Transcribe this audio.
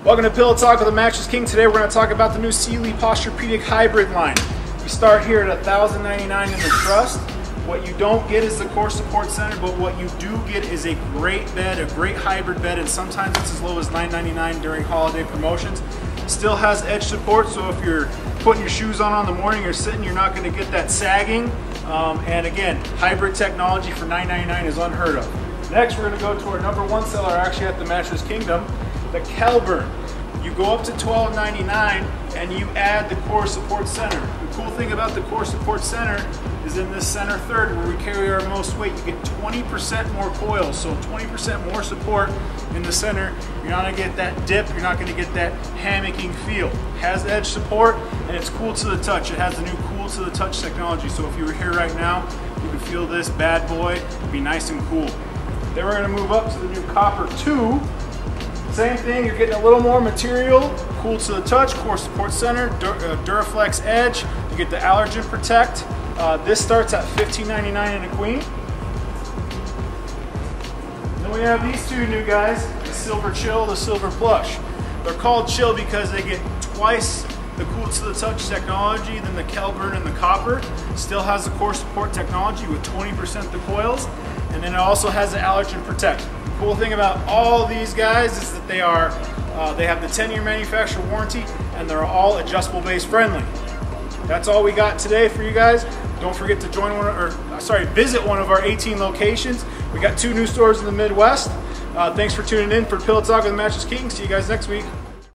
Welcome to Pillow Talk with the Mattress King. Today we're going to talk about the new Sealy Posturepedic Hybrid line. We start here at $1,099 in the trust. What you don't get is the core support center, but what you do get is a great bed, a great hybrid bed, and sometimes it's as low as $9.99 during holiday promotions. Still has edge support, so if you're putting your shoes on the morning or sitting, you're not going to get that sagging. And again, hybrid technology for $9.99 is unheard of. Next, we're going to go to our #1 seller actually at the Mattress Kingdom, the Kelburn. You go up to $12.99 and you add the core support center. The cool thing about the core support center is in this center third where we carry our most weight, you get 20% more coils, so 20% more support in the center. You're not going to get that dip, you're not going to get that hammocking feel. It has edge support and it's cool to the touch. It has the new cool to the touch technology, so if you were here right now, you can feel this bad boy be nice and cool. Then we're going to move up to the new Copper 2. Same thing, you're getting a little more material, cool to the touch, core support center, Duraflex edge, you get the allergen protect. This starts at $15.99 in a queen. Then we have these two new guys, the Silver Chill, the Silver Plush. They're called Chill because they get twice the cool to the touch technology than the Kelburn and the Copper. Still has the core support technology with 20% the coils, and then it also has the allergen protect. Cool thing about all these guys is that they have the 10-year manufacturer warranty and they're all adjustable base friendly. That's all we got today for you guys. Don't forget to visit one of our 18 locations. We got 2 new stores in the Midwest. Thanks for tuning in for Pillow Talk with the Mattress King. See you guys next week.